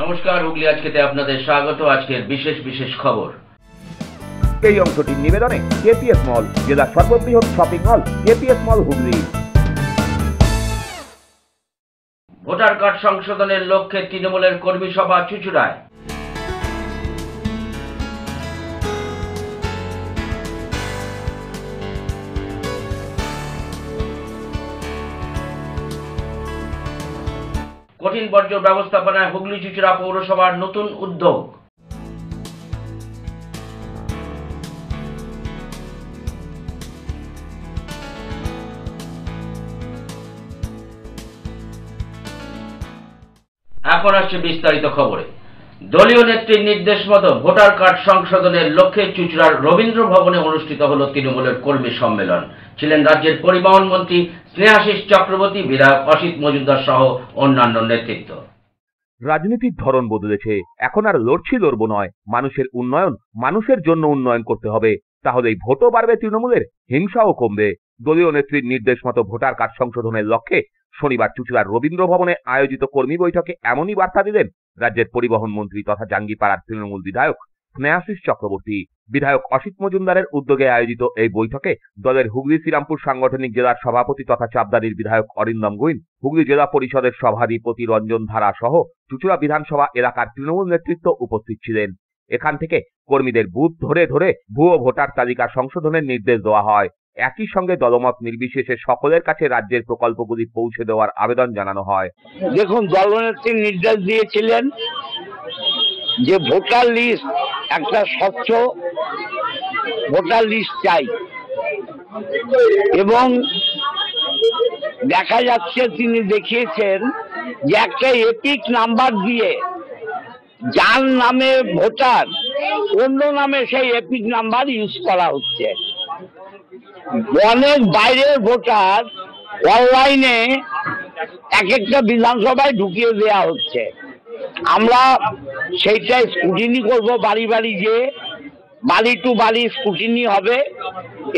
নমস্কার, হুগলি আজকেতে আপনাদের স্বাগত। আজকের বিশেষ খবর। এই অংশটির নিবেদনে কেপিএস মল, জেলার সর্ববৃহৎ শপিং মল কেপিএস মল হুগলি। ভোটার কার্ড সংশোধনের লক্ষ্যে তৃণমূলের কর্মী সভা চুঁচুড়ায়। কঠিন বর্জ্য ব্যবস্থাপনায় হুগলি চুঁচুড়া পৌরসভার নতুন উদ্যোগ। এখন আসছে বিস্তারিত খবরে। দলীয় নেত্রীর নির্দেশ মতো ভোটার কার্ড সংশোধনের লক্ষ্যে চুঁচুড়ার রবীন্দ্র ভবনে অনুষ্ঠিত হল তৃণমূলের কর্মী সম্মেলন। ছিলেন রাজ্যের পরিবহন মন্ত্রী স্নেহাশিস চক্রবর্তী, বিধায়ক অসিত মজুমদার সহ অন্যান্য নেতৃত্ব। রাজনীতির ধরন বদলেছে। এখন আর লড়বো নয়, মানুষের উন্নয়ন, মানুষের জন্য উন্নয়ন করতে হবে। তাহলেই ভোটও বাড়বে তৃণমূলের, হিংসাও কমবে। দলীয় নেত্রীর নির্দেশ মতো ভোটার কার্ড সংশোধনের লক্ষ্যে শনিবার চুঁচুড়ার রবীন্দ্র ভবনে আয়োজিত কর্মী বৈঠকে এমনই বার্তা দিলেন রাজ্যের পরিবহন মন্ত্রী তথা জাঙ্গিপাড়ার তৃণমূল বিধায়ক স্নেহাশিস চক্রবর্তী। বিধায়ক অসিত মজুমদারের উদ্যোগে আয়োজিত এই বৈঠকে দলের হুগলি শ্রীরামপুর সাংগঠনিক জেলার সভাপতি তথা চাপদারির বিধায়ক অরিন্দম গুইন, হুগলি জেলা পরিষদের সভাধিপতি রঞ্জন ধারা সহ চুঁচুড়া বিধানসভা এলাকার তৃণমূল নেতৃত্ব উপস্থিত ছিলেন। এখান থেকে কর্মীদের বুথ ধরে ধরে ভুয়ো ভোটার তালিকা সংশোধনের নির্দেশ দেওয়া হয়। একই সঙ্গে দলমত নির্বিশেষে সকলের কাছে রাজ্যের প্রকল্পগুলি পৌঁছে দেওয়ার আবেদন জানানো হয়। দেখুন, দলনেত্রী নির্দেশ দিয়েছিলেন যে ভোটার লিস্ট, একটা স্বচ্ছ ভোটার লিস্ট চাই, এবং দেখা যাচ্ছে তিনি দেখিয়েছেন যে একটা এপিক নাম্বার দিয়ে যার নামে ভোটার অন্য নামে সেই এপিক নাম্বার ইউজ করা হচ্ছে। অনেক বাইরের ভোটার অনলাইনে এক একটা বিধানসভায় ঢুকিয়ে দেওয়া হচ্ছে। আমরা সেইটাই স্ক্রুটিনি করব, বাড়ি বাড়ি যে বাড়ি টু বাড়ি স্ক্রুটিনি হবে,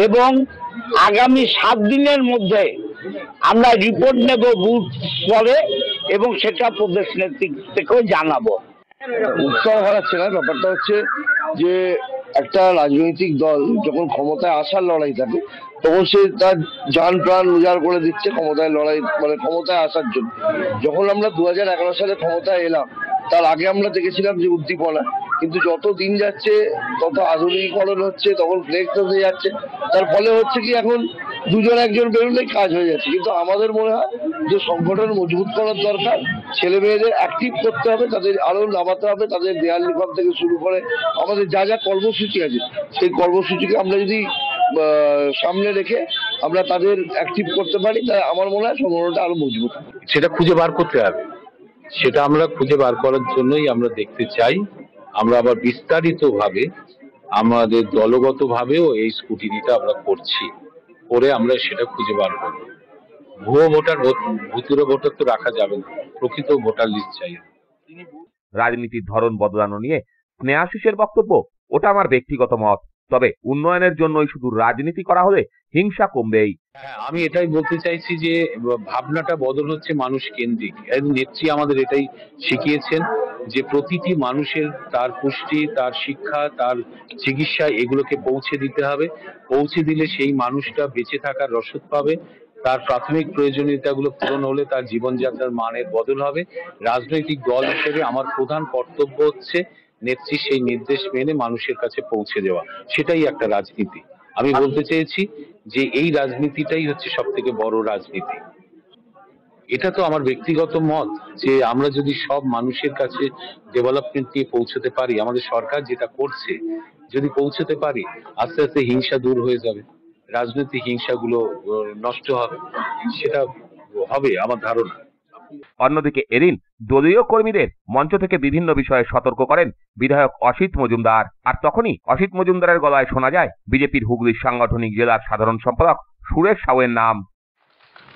এবং আগামী 7 দিনের মধ্যে আমরা রিপোর্ট নেব বুথ স্তরে, এবং সেটা প্রদেশ নেতৃত্বকেও জানাবো। উৎসাহ হারাচ্ছে না, ব্যাপারটা হচ্ছে যে একটা রাজনৈতিক দল যখন ক্ষমতায় আসার লড়াই থাকে তখন সে তার জান প্রাণ উজাড় করে দিচ্ছে ক্ষমতায় লড়াই, মানে ক্ষমতায় আসার জন্য। যখন আমরা 2011 সালে ক্ষমতায় এলাম, তার আগে আমরা দেখেছিলাম যে উদ্দীপনা, কিন্তু যত দিন যাচ্ছে তত আধুনিকীকরণ হচ্ছে, তখন ফ্লেক্স হয়ে যাচ্ছে। তার ফলে হচ্ছে কি এখন দুজন একজন বেরোলেই কাজ হয়ে যাচ্ছে। কিন্তু আমাদের মনে হয় যে সংগঠন মজবুত করার দরকার, ছেলে মেয়েদের অ্যাক্টিভ করতে হবে, তাদের আরো নামাতে হবে, তাদের দেয়াল লিখন থেকে শুরু করে আমাদের যা যা কর্মসূচি আছে সেই কর্মসূচিকে আমরা যদি সামনে রেখে আমরা তাদের অ্যাক্টিভ করতে পারি, তাই আমার মনে হয় সংগঠনটা আরো মজবুত হবে। সেটা খুঁজে বার করতে হবে, সেটা আমরা খুঁজে বার করার জন্যই আমরা দেখতে চাই। আমরা আবার বিস্তারিত ভাবে আমাদের দলগত ভাবেও এই স্কুটিনিটা আমরা করছি, করে আমরা সেটা খুঁজে বার করবো। ভুয়ো ভোটার, ভুতুরে ভোটার তো রাখা যাবে না, প্রকৃত ভোটার লিস্ট চাই। রাজনীতির ধরন বদলানো নিয়ে স্নেহাশিসের বক্তব্য, ওটা আমার ব্যক্তিগত মত, তবে উন্নয়নের জন্যই শুধু রাজনীতি করা হলে হিংসা কমবেই। হ্যাঁ, আমি এটাই বলতে চাইছি যে ভাবনাটা বদল হচ্ছে মানুষ কেন্দ্রিক। নেত্রী আমাদের এটাই শিখিয়েছেন যে প্রতিটি মানুষের তার পুষ্টি, তার শিক্ষা, তার চিকিৎসা এগুলোকে পৌঁছে দিতে হবে। পৌঁছে দিলে সেই মানুষটা বেঁচে থাকার রসদ পাবে, তার প্রাথমিক প্রয়োজনীয়তাগুলো পূরণ হলে তার জীবনযাত্রার মানের বদল হবে। রাজনৈতিক দল হিসেবে আমার প্রধান কর্তব্য হচ্ছে নেত্রী সেই নির্দেশ মেনে মানুষের কাছে পৌঁছে দেওয়া, সেটাই একটা রাজনীতি। আমি বলতে চেয়েছি যে এই রাজনীতিটাই হচ্ছে সব থেকে বড় রাজনীতি। এটা তো আমার ব্যক্তিগত মত যে আমরা যদি সব মানুষের কাছে ডেভেলপমেন্ট নিয়ে পৌঁছতে পারি, আমাদের সরকার যেটা করছে যদি পৌঁছতে পারি, আস্তে আস্তে হিংসা দূর হয়ে যাবে, রাজনৈতিক হিংসাগুলো নষ্ট হবে, সেটা হবে আমার ধারণা। অন্যদিকে এদিন দলীয় কর্মীদের মঞ্চ থেকে বিভিন্ন বিষয়ে সতর্ক করেন বিধায়ক অসিত মজুমদার। আর তখনই অসিত মজুমদারের গলায় শোনা যায় বিজেপির হুগলির সাংগঠনিক জেলার সাধারণ সম্পাদক সুরেশ সাউয়ের নাম।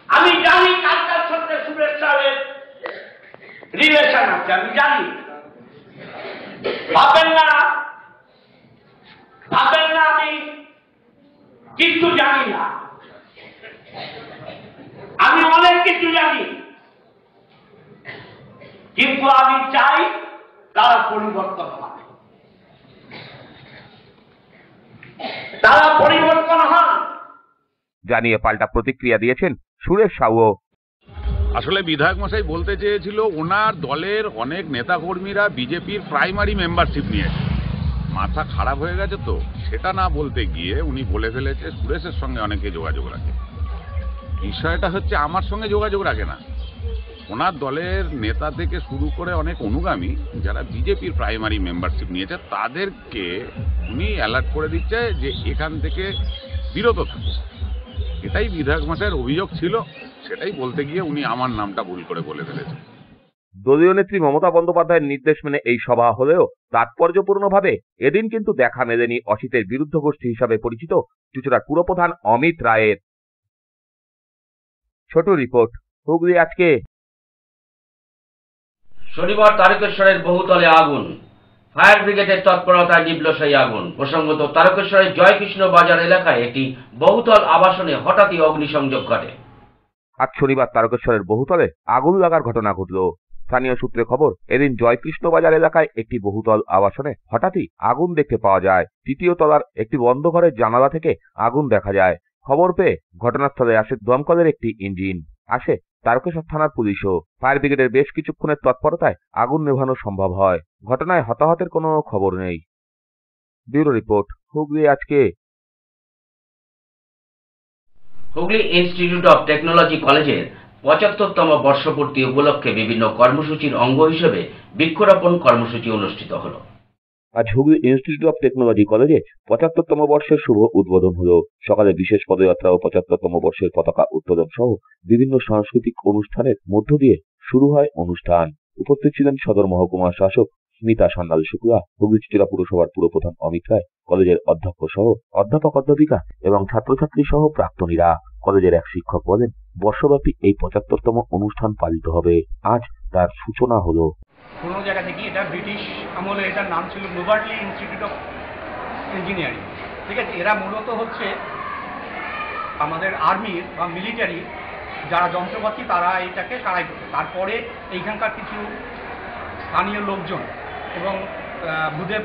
আমি জানি কার সাথে সুরেশ সাউয়ের রিলেশন আছে, আমি জানি। ভাবেন না আমি কিছু জানি না, আমি অনেক কিছু জানি, কিন্তু আমি চাই তার পরিবর্তন হয়, তারা পরিবর্তন হন। জানিয়ে পাল্টা প্রতিক্রিয়া দিয়েছেন সুরেশ সাউও। আসলে বিধায়ক মশাই বলতে চেয়েছিল ওনার দলের অনেক নেতাকর্মীরা বিজেপির প্রাইমারি মেম্বারশিপ নিয়েছে, মাথা খারাপ হয়ে গেছে, তো সেটা না বলতে গিয়ে উনি বলে ফেলেছে সুরেশের সঙ্গে অনেকে যোগাযোগ রাখে। বিষয়টা হচ্ছে আমার সঙ্গে যোগাযোগ রাখে না, ওনার দলের নেতা থেকে শুরু করে অনেক অনুগামী যারা বিজেপির প্রাইমারি মেম্বারশিপ নিয়েছে তাদেরকে উনি অ্যালার্ট করে দিচ্ছে যে এখান থেকে বিরত থাকে। এটাই বিধায়ক মশাইয়ের অভিযোগ ছিল, সেটাই বলতে গিয়ে উনি আমার নামটা ভুল করে বলে ফেলেছেন। দলীয় নেত্রী মমতা বন্দ্যোপাধ্যায়ের নির্দেশ মেনে এই সভা হলেও তাৎপর্যপূর্ণভাবে এদিন কিন্তু দেখা মেলেনি অসিতের বিরুদ্ধ গোষ্ঠী হিসাবে পরিচিত চুঁচুড়ার পুরপ্রধান অমিত রায়ের। ছোট রিপোর্ট, হুগলি আজকে। শনিবার তারকেশ্বরের বহুতলে আগুন, ফায়ার ব্রিগেডের তৎপরতায় নিভল সেই আগুন। প্রসঙ্গত, তারকেশ্বরের জয়কৃষ্ণ বাজার এলাকায় একটি বহুতল আবাসনে হঠাৎই অগ্নিসংযোগ ঘটে। আজ শনিবার তারকেশ্বরের বহুতলে আগুন লাগার ঘটনা ঘটল। স্থানীয় সূত্রে খবর, এদিন জয়কৃষ্ণ বাজার এলাকায় একটি বহুতল আবাসনে হঠাৎই আগুন দেখতে পাওয়া যায়। তৃতীয় তলার একটি বন্ধ ঘরের জানালা থেকে আগুন দেখা যায়। খবর পেয়ে ঘটনাস্থলে আসে দমকলের একটি ইঞ্জিন, আসে তারকেশ্বর থানার পুলিশও। ফায়ার ব্রিগেডের বেশ কিছুক্ষণের তৎপরতায় আগুন নেভানো সম্ভব হয়। ঘটনায় হতাহতের কোনো খবর নেই। ব্যুরো রিপোর্ট, হুগলি আজকে। হুগলি ইনস্টিটিউট অব টেকনোলজি কলেজের ৭৫তম বর্ষপূর্তি উপলক্ষে বিভিন্ন কর্মসূচির অঙ্গ হিসেবে বৃক্ষরোপণ কর্মসূচি অনুষ্ঠিত হল। আজ হুগলি ইনস্টিটিউট অব টেকনোলজি কলেজে ৭৫তম বর্ষের শুভ উদ্বোধন হলো। সকালে বিশেষ পদযাত্রা ও ৭৫তম বর্ষের পতাকা উত্তোলন সহ বিভিন্ন সাংস্কৃতিক অনুষ্ঠানের মধ্য দিয়ে শুরু হয় অনুষ্ঠান। উপস্থিত ছিলেন সদর মহকুমা শাসক স্মিতা সান্যাল শুক্লা, হুগলি চুঁচুড়া পুরসভার পুরপ্রধান অমিত রায়, কলেজের অধ্যক্ষ সহ অধ্যাপক অধ্যাপিকা এবং ছাত্রছাত্রী সহ প্রাক্তনীরা। কলেজের এক শিক্ষক বলেন, বর্ষব্যাপী এই ৭৫তম অনুষ্ঠান পালিত হবে। আজ তার সূচনা হলো। পুরোনো জায়গা থেকে এটা ব্রিটিশ আমলে এটার নাম ছিল নোভার্টলি ইনস্টিটিউট অফ ইঞ্জিনিয়ারিং। ঠিক আছে, এরা মূলত হচ্ছে আমাদের আর্মির বা মিলিটারি যারা যন্ত্রপাতি তারা এটাকে সারাই করতো। তারপরে এইখানকার কিছু স্থানীয় লোকজন এবং ভূদেব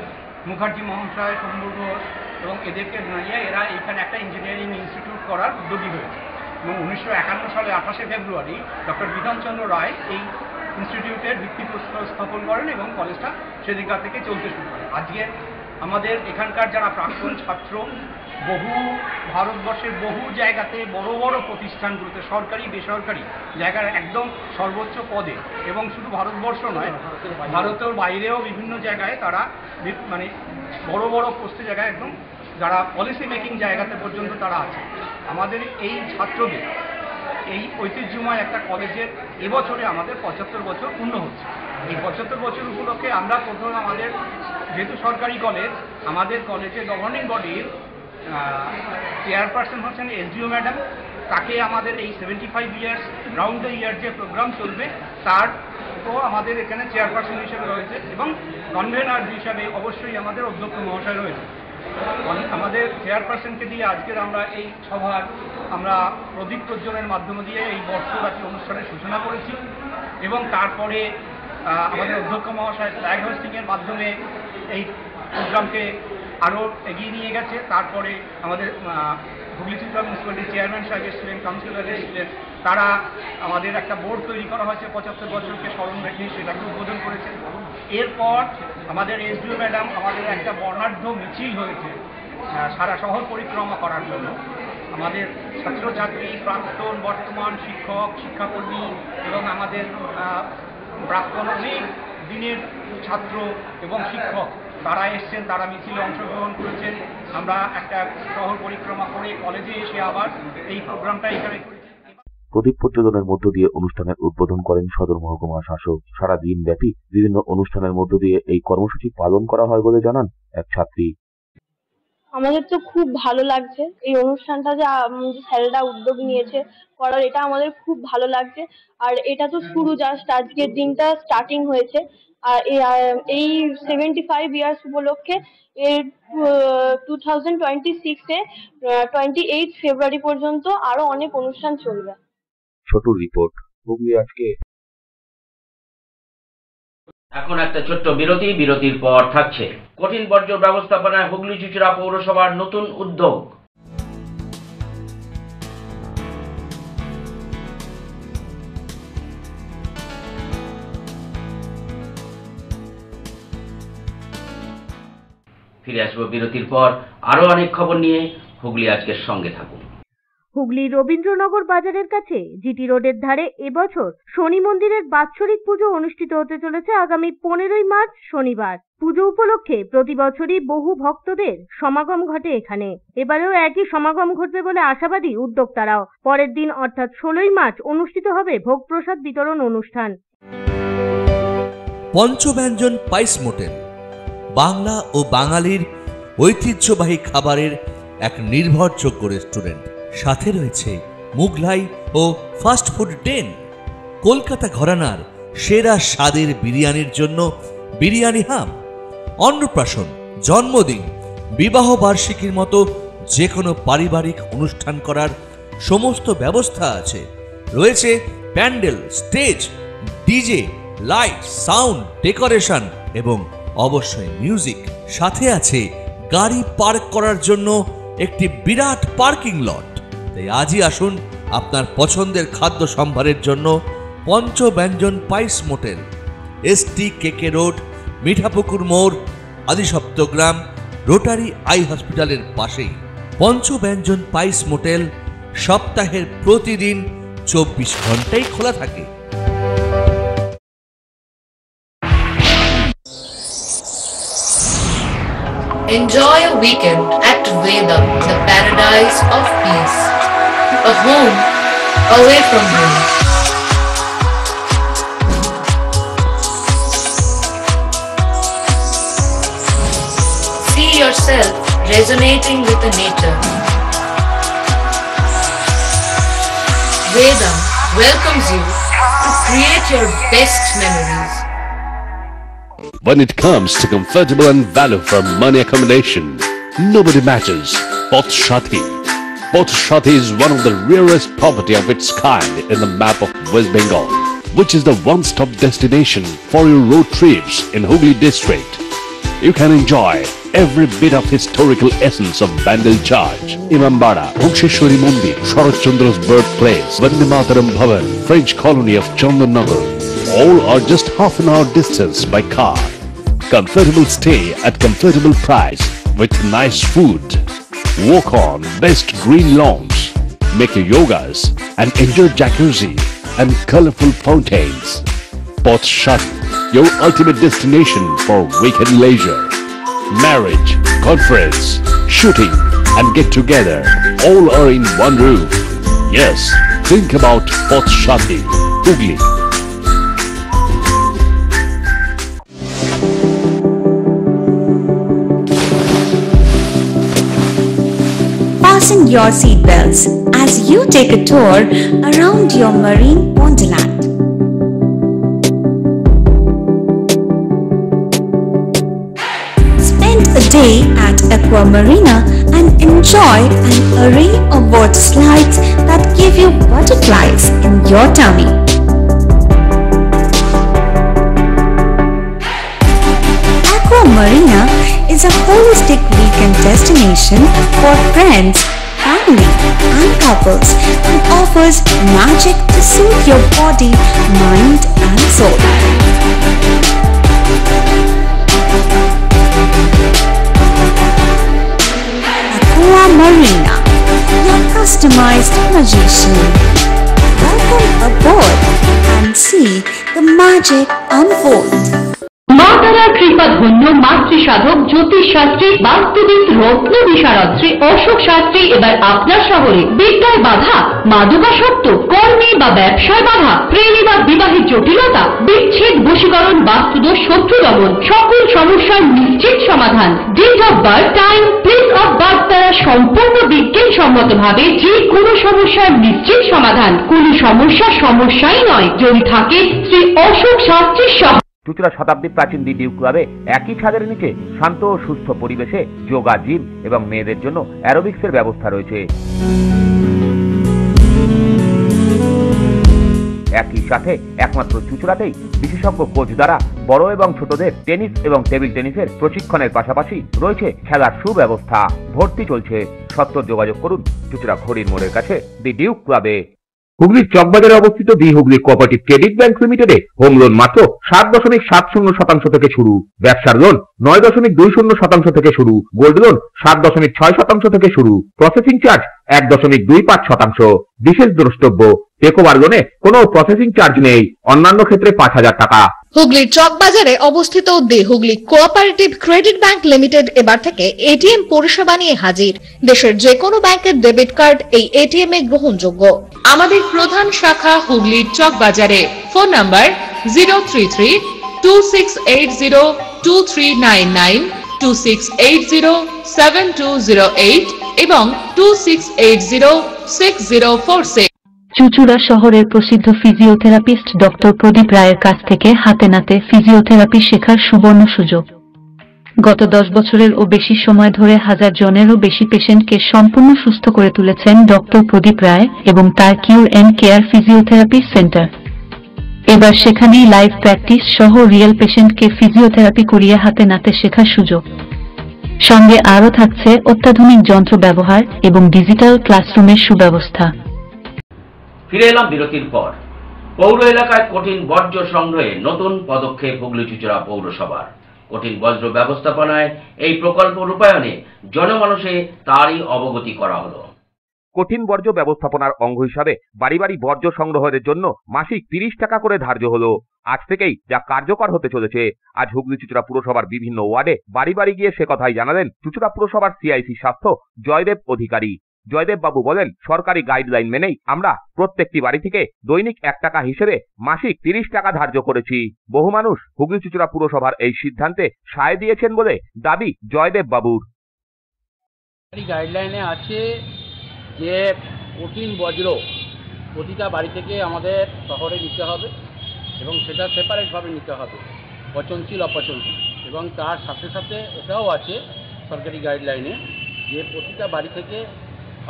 মুখার্জি মহাশয়, শম্ভু ঘোষ এবং এদেরকে নিয়ে এরা এইখানে একটা ইঞ্জিনিয়ারিং ইনস্টিটিউট করার উদ্যোগী হয়েছে। এবং ১৯৫১ সালে ২৮শে ফেব্রুয়ারি ডক্টর বিধানচন্দ্র রায় এই ইনস্টিটিউটের ভিত্তিপ্রস্তর স্থাপন করেন এবং কলেজটা সেদিনকার থেকে চলতে শুরু করে। আজকে আমাদের এখানকার যারা প্রাক্তন ছাত্র বহু ভারতবর্ষের বহু জায়গাতে বড় বড় প্রতিষ্ঠানগুলোতে সরকারি বেসরকারি জায়গার একদম সর্বোচ্চ পদে, এবং শুধু ভারতবর্ষ নয় ভারতের বাইরেও বিভিন্ন জায়গায় তারা মানে বড় বড় পোস্টে জায়গায় একদম যারা পলিসি মেকিং জায়গাতে পর্যন্ত তারা আছে। আমাদের এই ছাত্রদের এই ঐতিহ্যময় একটা কলেজের এবছরে আমাদের ৭৫ বছর পূর্ণ হচ্ছে। এই ৭৫ বছর উপলক্ষে আমরা প্রথম আমাদের যেহেতু সরকারি কলেজ, আমাদের কলেজের গভর্নিং বডির চেয়ারপারসন হচ্ছেন এসডিও ম্যাডাম। তাকে আমাদের এই 75 ইয়ার্স রাউন্ড দ্য ইয়ার যে প্রোগ্রাম চলবে তার তো আমাদের এখানে চেয়ারপারসন হিসেবে রয়েছে, এবং কনভেনার হিসাবে অবশ্যই আমাদের অধ্যক্ষ মহাশয় রয়েছে। আমাদের চেয়ারপারসনকে দিয়ে আজকের আমরা এই সভার আমরা প্রদীপ প্রজ্বলনের মাধ্যমে দিয়ে এই বর্ষব্যাপী অনুষ্ঠানের সূচনা করেছি, এবং তারপরে আমাদের অধ্যক্ষ মহাশয় ফ্ল্যাগ হোস্টিংয়ের মাধ্যমে এই প্রোগ্রামকে আরও এগিয়ে নিয়ে গেছে। তারপরে আমাদের হুগলি চুঁচুড়া মিউনিসিপ্যালিটির চেয়ারম্যান সাহেব এসেছিলেন, কাউন্সিলর এসেছিলেন, তারা আমাদের একটা বোর্ড তৈরি করা হয়েছে ৭৫ বছরকে স্মরণ রেখে, সেটাকে উদ্বোধন করেছেন। এরপর আমাদের এসডিও ম্যাডাম আমাদের একটা বর্ণাঢ্য মিছিল হয়েছে সারা শহর পরিক্রমা করার জন্য। আমাদের ছাত্রছাত্রী, প্রাক্তন, বর্তমান শিক্ষক, শিক্ষাকর্মী এবং আমাদের প্রাক্তন অনেক দিনের ছাত্র এবং শিক্ষক তারা এসছেন, তারা মিছিলে অংশগ্রহণ করেছেন। আমরা একটা শহর পরিক্রমা করে কলেজে এসে আবার এই প্রোগ্রামটা এখানে করেছি। প্রদীপ প্রজ্বলনের মধ্য দিয়ে অনুষ্ঠানের উদ্বোধন করেন সদর মহকুমা শাসক। সারা দিন ব্যাপী বিভিন্ন অনুষ্ঠানের মধ্য দিয়ে এই কর্মসূচি পালন করা হয় বলে জানান এক ছাত্রী। আমাদের তো খুব ভালো লাগছে এই অনুষ্ঠানটা যে স্যারেরা উদ্যোগ নিয়েছে করার, এটা আমাদের খুব ভালো লাগছে। আর এটা তো শুরু, জাস্ট আজকের দিনটা স্টার্টিং হয়েছে। আর এই 75 ইয়ার্স উপলক্ষে এর 2026-এ 28 ফেব্রুয়ারি পর্যন্ত আরো অনেক অনুষ্ঠান চলবে। ছোট রিপোর্ট, হুগলি আজকে। এখন একটা ছোট্ট বিরতির পর থাকছে কঠিন বর্জ্য ব্যবস্থাপনায় হুগলি চুঁচুড়া পৌরসভার নতুন উদ্যোগ। ফিরে আসবো বিরতির পর আরো অনেক খবর নিয়ে। হুগলি আজকের সঙ্গে থাকুন। হুগলি রবীন্দ্রনগর বাজারের কাছে জিটি রোডের ধারে এবছর শনি মন্দিরের বাৎসরিক পুজো অনুষ্ঠিত হতে চলেছে আগামী 15ই মার্চ শনিবার। পুজো উপলক্ষে প্রতি বছরই বহু ভক্তদের সমাগম ঘটে এখানে। এবারেও একই সমাগম ঘটবে বলে আশাবাদী উদ্যোক্তারাও। পরের দিন অর্থাৎ 16ই মার্চ অনুষ্ঠিত হবে ভোগ প্রসাদ বিতরণ অনুষ্ঠান। পঞ্চব্যঞ্জন পাইস মোটেল বাংলা ও বাঙালির ঐতিহ্যবাহী খাবারের এক নির্ভরযোগ্য রেস্টুরেন্ট। সাথে রয়েছে মুঘলাই ও ফাস্টফুড ডেন। কলকাতা ঘরানার সেরা স্বাদের বিরিয়ানির জন্য বিরিয়ানি হাম। অন্নপ্রাশন, জন্মদিন, বিবাহ বার্ষিকীর মতো যে কোনো পারিবারিক অনুষ্ঠান করার সমস্ত ব্যবস্থা আছে। রয়েছে pandal, stage, DJ, light, sound, decoration এবং অবশ্যই মিউজিক। সাথে আছে গাড়ি পার্ক করার জন্য একটি বিরাট পার্কিং লট। তাই আজই আসুন আপনার পছন্দের খাদ্য সম্ভারের জন্য পঞ্চব্যঞ্জন পাইস মোটেল, এসটি কেকে রোড, মিঠাপুকুর মোড়, আদিসপ্তগ্রাম, রোটারি আই হসপিটালের পাশেই। পঞ্চব্যঞ্জন পাইস মোটেল সপ্তাহের প্রতিদিন 24 ঘন্টাই খোলা থাকে। Enjoy a weekend at Vedam, the paradise of peace. A home away from home. See yourself resonating with the nature. Vedam welcomes you to create your best memories. When it comes to comfortable and value for money accommodation, nobody matches Poth Shati. Poth Shati is one of the rarest property of its kind in the map of West Bengal, which is the one-stop destination for your road trips in Hooghly district. You can enjoy every bit of historical essence of Bandel Church, Imambara, Bhuksheshwari Mandir, Sharat Chandra's birthplace, Vande Mataram Bhavan, French colony of Chandannagar. All are just half an hour distance by car. Comfortable stay at comfortable price with nice food. Walk on best green lawns, make your yogas and enjoy jacuzzi and colorful fountains. Poth Shati, your ultimate destination for weekend leisure. Marriage, conference, shooting and get together all are in one roof. Yes, think about Poth Shati, Hooghly. Fasten your seatbelts as you take a tour around your marine wonderland. Spend a day at Aqua Marina and enjoy an array of water slides that give you butterflies in your tummy. Aqua Marina is a holistic weekend destination for friends, family and couples and offers magic to soothe your body, mind and soul. Aqua Marina, your customized magician. Welcome aboard and see the magic unfold. মা তারার কৃপা ধন্য মাতৃ সাধক জ্যোতিষ শাস্ত্রী বাস্তুবিদ রত্ন বিশারদ শ্রী অশোক শাস্ত্রী এবার আপনার শহরে বিদ্যায় বাধা, মাদকাসক্ত, কর্মে বা ব্যবসায় বাধা, প্রেমে বা বিবাহের জটিলতা, বিচ্ছেদ, বশীকরণ, বাস্তুদোষ, শত্রু দমন, সকল সমস্যার নিশ্চিত সমাধান। Date of birth, time, place of birth দ্বারা সম্পূর্ণ বিজ্ঞানসম্মত ভাবে যে কোনো সমস্যার নিশ্চিত সমাধান। কোনো সমস্যাই নয় যদি থাকে শ্রী অশোক শাস্ত্রীর সহ। চুঁচুড়া শতাব্দী প্রাচীন ডিউ ক্লাবে একই ছাদের নিচে শান্ত ও সুস্থ পরিবেশে যোগা, জিম এবং মেয়েদের জন্য অ্যারোবিক্সের ব্যবস্থা রয়েছে। একই সাথে একমাত্র চুঁচুড়াতেই বিশেষজ্ঞ কোচ দ্বারা বড় এবং ছোটদের টেনিস এবং টেবিল টেনিসের প্রশিক্ষণের পাশাপাশি রয়েছে খেলার সুব্যবস্থা। ভর্তি চলছে, সত্বর যোগাযোগ করুন চুচড়া ঘড়ির মোড়ের কাছে দি ডিউক ক্লাবে। হুগলির চকবাজারে অবস্থিত the Hooghly cooperative credit bank লিমিটেডে হোম লোন মাত্র 7.70% থেকে শুরু, ব্যবসার লোন 9.20% থেকে শুরু, গোল্ড লোন 7.6% থেকে শুরু, প্রসেসিং চার্জ 1.25%। বিশেষ দ্রষ্টব্য, টেকওভার লোনে কোনো প্রসেসিং চার্জ নেই, অন্যান্য ক্ষেত্রে 5,000 টাকা। হুগলির চকবাজারে অবস্থিত the Hooghly cooperative credit bank limited এবার থেকে এটিএম পরিষেবা নিয়ে হাজির। দেশের যে কোনো ব্যাংকের ডেবিট কার্ড এই এটিএম এ গ্রহণযোগ্য। আমাদের প্রধান শাখা হুগলির চকবাজারে। ফোন নাম্বার 033-2680-2399, 2680-7208 এবং 2680-6046। চুচুড়া শহরের প্রসিদ্ধ ফিজিওথেরাপিস্ট ডক্টর প্রদীপ রায়ের কাছ থেকে হাতে নাতে ফিজিওথেরাপি শেখার সুবর্ণ সুযোগ। গত 10 বছরের ও বেশি সময় ধরে 1000 জনেরও বেশি পেশেন্টকে সম্পূর্ণ সুস্থ করে তুলেছেন ডক্টর প্রদীপ রায় এবং তার কিউর এন্ড কেয়ার ফিজিওথেরাপি সেন্টার। এবার সেখানেই লাইভ প্র্যাকটিস সহ রিয়েল পেশেন্টকে ফিজিওথেরাপি করিয়ে হাতে নাতে শেখার সুযোগ। সঙ্গে আরও থাকছে অত্যাধুনিক যন্ত্র ব্যবহার এবং ডিজিটাল ক্লাসরুমের সুব্যবস্থা। ফিরে এলাম বিরতির পর। পৌর এলাকায় কঠিন বর্জ্য সংগ্রহে নতুন পদক্ষেপ হুগলি চুচড়া পৌরসভার। কঠিন বর্জ্য ব্যবস্থাপনায় এই প্রকল্প রূপায়ণে জনমানসে তারই অবগতি করা হলো। কঠিন বর্জ্য ব্যবস্থাপনার অঙ্গ হিসাবে বাড়ি বাড়ি বর্জ্য সংগ্রহের জন্য মাসিক 30 টাকা করে ধার্য হলো। আজ থেকেই যা কার্যকর হতে চলেছে। আজ হুগলি চুচড়া পুরসভার বিভিন্ন ওয়ার্ডে বাড়ি বাড়ি গিয়ে সে কথাই জানালেন চুচড়া পুরসভার সিআইসি স্বাস্থ্য জয়দেব অধিকারী। জয়দেব বাবু বলেন, সরকারি গাইডলাইন মেনেই আমরা প্রত্যেকটি বাড়ি থেকে দৈনিক 1 টাকা হিসেবে মাসিক 30 টাকা ধার্য করেছি। বহু মানুষ হুগলি চুচড়া পুরসভার এই সিদ্ধান্তে সায় দিয়েছেন বলে দাবি জয়দেব বাবুর। গাইডলাইনে আছে যে কঠিন বজ্র প্রতিটা বাড়ি থেকে আমাদের শহরে নিতে হবে এবং সেটা সেপারেটভাবে নিতে হবে, পচনশীল অপচনশীল। এবং তার সাথে সাথে এটাও আছে সরকারি গাইডলাইনে যে প্রতিটা বাড়ি থেকে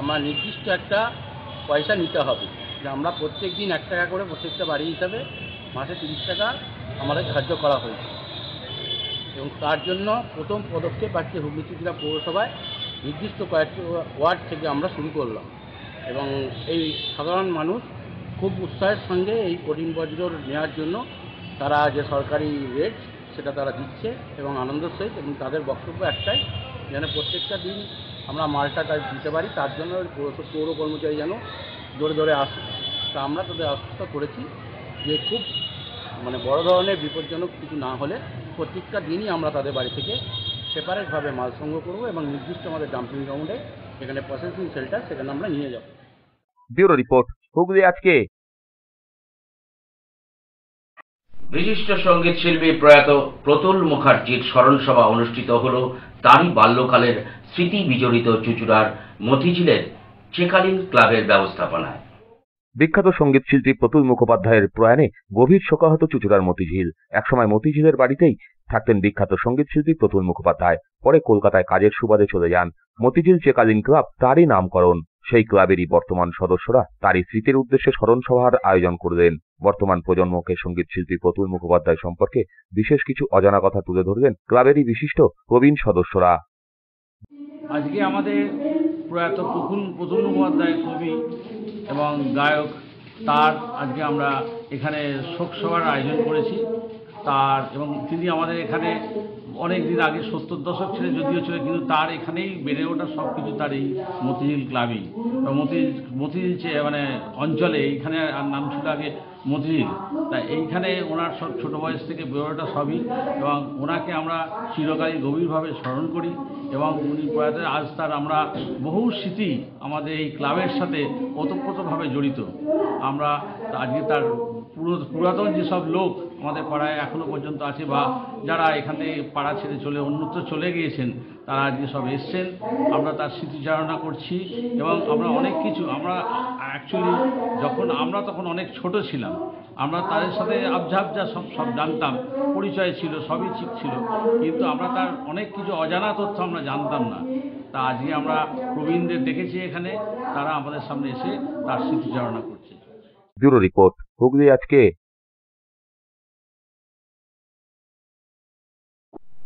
আমার নির্দিষ্ট একটা পয়সা নিতে হবে, যে আমরা প্রত্যেক দিন 1 টাকা করে প্রত্যেকটা বাড়ি হিসাবে মাসে 30 টাকা আমাদের ধার্য করা হয়েছে। এবং তার জন্য প্রথম পদক্ষেপ আজকে হুগলি চুচড়া পৌরসভায় নির্দিষ্ট কয়েকটি ওয়ার্ড থেকে আমরা শুরু করলাম এবং এই সাধারণ মানুষ খুব উৎসাহের সঙ্গে এই কঠিন বজ্র নেওয়ার জন্য তারা যে সরকারি রেট সেটা তারা দিচ্ছে এবং আনন্দের সহিত। এবং তাদের বক্তব্য একটাই, যেন প্রত্যেকটা দিন আমরা মালটা তাই দিতে পারি, তার জন্য পৌর কর্মচারী যেন দৌড়ে দৌড়ে আসে। তা আমরা তাদের আশ্বস্ত করেছি যে খুব বড় ধরনের বিপজ্জনক কিছু না হলে প্রত্যেকটা দিনই আমরা তাদের বাড়ি থেকে সেপারেটভাবে মাল সংগ্রহ করব এবং নির্দিষ্ট আমাদের ডাম্পিং গ্রাউন্ডে যেখানে প্রসেসিং সেন্টার সেখানে আমরা নিয়ে যাব। ব্যুরো রিপোর্ট, হুগলি আজকে। বিশিষ্ট সঙ্গীত শিল্পী প্রয়াত প্রতুল মুখার্জির স্মরণসভা অনুষ্ঠিত হল তারই বাল্যকালের স্মৃতি বিজড়িত চুচুড়ার মতিঝিলের চেকালিন ক্লাবের ব্যবস্থাপনায়। বিখ্যাত সঙ্গীত শিল্পী প্রতুল মুখোপাধ্যায়ের প্রয়াণে গভীর শোকাহত চুচুড়ার মতিঝিল। একসময় মতিঝিলের বাড়িতেই থাকতেন বিখ্যাত সঙ্গীত শিল্পী প্রতুল মুখোপাধ্যায়। পরে কলকাতায় কাজের সুবাদে চলে যান। মতিঝিল চেকালিন ক্লাব তারই নামকরণ। সেই ক্লাবেরই বর্তমান সদস্যরা তারই স্মৃতির উদ্দেশ্যে স্মরণ সভার আয়োজন করলেন। বর্তমান প্রজন্মকে সঙ্গীত শিল্পী প্রতুল মুখোপাধ্যায় সম্পর্কে বিশেষ কিছু অজানা কথা তুলে ধরলেন ক্লাবেরই বিশিষ্ট প্রবীণ সদস্যরা। আজকে আমাদের প্রয়াত প্রতুল মুখোপাধ্যায় কবি এবং গায়ক, তার আজকে আমরা এখানে শোক সভার আয়োজন করেছি। তার এবং তিনি আমাদের এখানে অনেক দিন আগে 70 দশক ছিল যদিও ছিল, কিন্তু তার এখানেই বেড়ে ওঠা সব কিছু তার এই মতিঝিল ক্লাবই। মতিঝিল অঞ্চলে এইখানে নাম ছিল আগে মতিঝিল। তাই এইখানে ওনার সব ছোটো বয়স থেকে বেড়ে ওঠা সবই, এবং ওনাকে আমরা চিরকালই গভীরভাবে স্মরণ করি। এবং উনি প্রয়াত আজ তার আমরা বহু স্মৃতি আমাদের এই ক্লাবের সাথে ওতপ্রোতভাবে জড়িত। আমরা আজকে তার পুরাতন যেসব লোক আমাদের পাড়ায় এখনো পর্যন্ত আছে বা যারা এখানে পাড়া ছেড়ে চলে অন্যত্র চলে গিয়েছেন, তারা আজকে সব এসছেন। আমরা তার স্মৃতিচারণা করছি এবং আমরা অনেক কিছু আমরা অ্যাকচুয়ালি যখন আমরা তখন অনেক ছোট ছিলাম, আমরা তাদের সাথে আবঝা সব জানতাম, পরিচয় ছিল, সবই ঠিক ছিল, কিন্তু আমরা তার অনেক কিছু অজানা তথ্য আমরা জানতাম না। তা আজকে আমরা প্রবীণদের দেখেছি এখানে, তারা আমাদের সামনে এসে তার স্মৃতিচারণা করছে। ব্যুরো রিপোর্ট, হুগলি আজকে।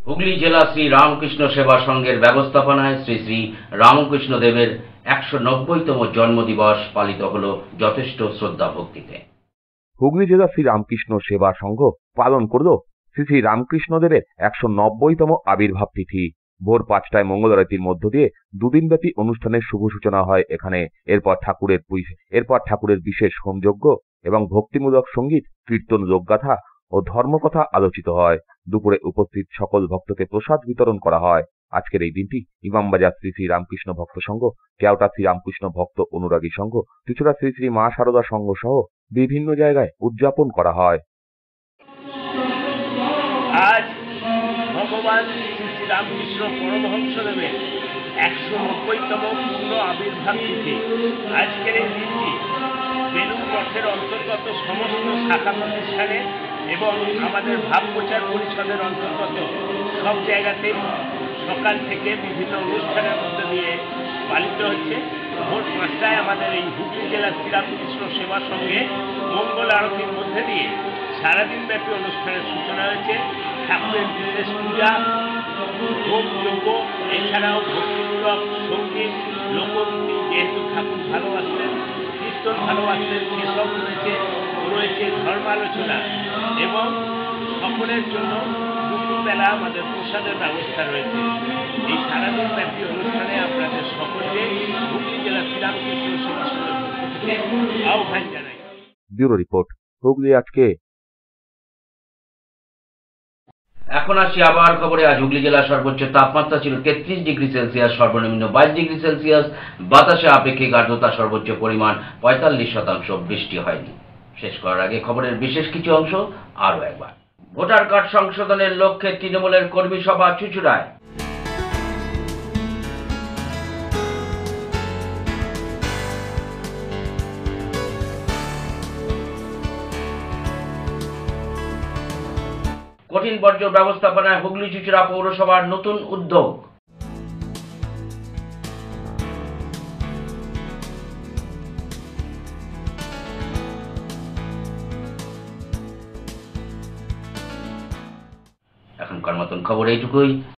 হুগলি জেলা শ্রী রামকৃষ্ণ সেবা সংঘের ব্যবস্থাপনায় শ্রী শ্রী রামকৃষ্ণ দেবের 190তম জন্মদিবস পালিত হল যথেষ্ট শ্রদ্ধা ভক্তিতে। হুগলি জেলা শ্রী রামকৃষ্ণ সেবা সংঘ পালন করল শ্রী শ্রী রামকৃষ্ণ দেবের 190তম আবির্ভাব তিথি। ভোর 5টায় মঙ্গল আরতির মধ্য দিয়ে দুদিনব্যাপী অনুষ্ঠানের শুভ সূচনা হয় এখানে। এরপর ঠাকুরের বিশেষ হোমযজ্ঞ এবং ভক্তিমূলক সঙ্গীত, কীর্তন, লোকগাথা ও ধর্মকথা আলোচিত হয়। দুপুরে উপস্থিত সকল ভক্তকে প্রসাদ বিতরণ করা হয়। আজকের এই দিনটি ইমামবাজার শ্রী শ্রী রামকৃষ্ণ ভক্ত সংঘ, কেওটা শ্রী রামকৃষ্ণ ভক্ত অনুরাগী সংঘ, চুঁচুড়া শ্রী শ্রী মা সারদা সংঘ সহ বিভিন্ন জায়গায় উদযাপন করা হয়। আজ ভগবান শ্রী শ্রী রামকৃষ্ণ পরমহংসদেবের 190তম পূর্ণ আবির্ভাব তিথি। আজকের এই দিনটি বেলুড় মঠের অন্তর্গত সমস্ত শাখা প্রতিষ্ঠানে এবং আমাদের ভাব প্রচার পরিষদের অন্তর্গত সব জায়গাতে সকাল থেকে বিভিন্ন অনুষ্ঠানের মধ্যে দিয়ে পালিত হচ্ছে। ভোর 5টায় আমাদের এই হুগলি জেলার শ্রীরামকৃষ্ণ সেবা সঙ্গে মঙ্গল আরতির মধ্যে দিয়ে সারাদিন ব্যাপী অনুষ্ঠানের সূচনা হয়েছে। ঠাকুরের বিশেষ পূজা, হোম যজ্ঞ, এছাড়াও ভক্তিমূলক সঙ্গীত, লোকগীতি, যেহেতু ঠাকুর ভালোবাসতেন, কীর্তন ভালোবাসতেন, সেসব রয়েছে ধর্মালোচনা এবং সকলের জন্য দুপুরবেলা আমাদের প্রসাদের ব্যবস্থা রয়েছে। এই সারাদিন ব্যাপী অনুষ্ঠানে আপনাদের সকলকে হুগলি জেলা শ্রীরামকৃষ্ণ সেবা সংঘের পক্ষ থেকে আহ্বান জানাই। ব্যুরো রিপোর্ট, হুগলি আজকে। এখন আসি আবার খবরে। আজ হুগলি জেলার সর্বোচ্চ তাপমাত্রা ছিল 33 ডিগ্রি সেলসিয়াস, সর্বনিম্ন 22 ডিগ্রি সেলসিয়াস। বাতাসে আপেক্ষিক আর্দ্রতা সর্বোচ্চ পরিমাণ 45%। বৃষ্টি হয়নি। শেষ করার আগে খবরের বিশেষ কিছু অংশ আরও একবার। ভোটার কার্ড সংশোধনের লক্ষ্যে তৃণমূলের কর্মী সভা চুঁচুড়ায়। কঠিন বর্জ্য ব্যবস্থাপনায় হুগলি চুঁচুড়া পৌরসভার নতুন উদ্যোগ। এখনকার মতন খবর এইটুকুই।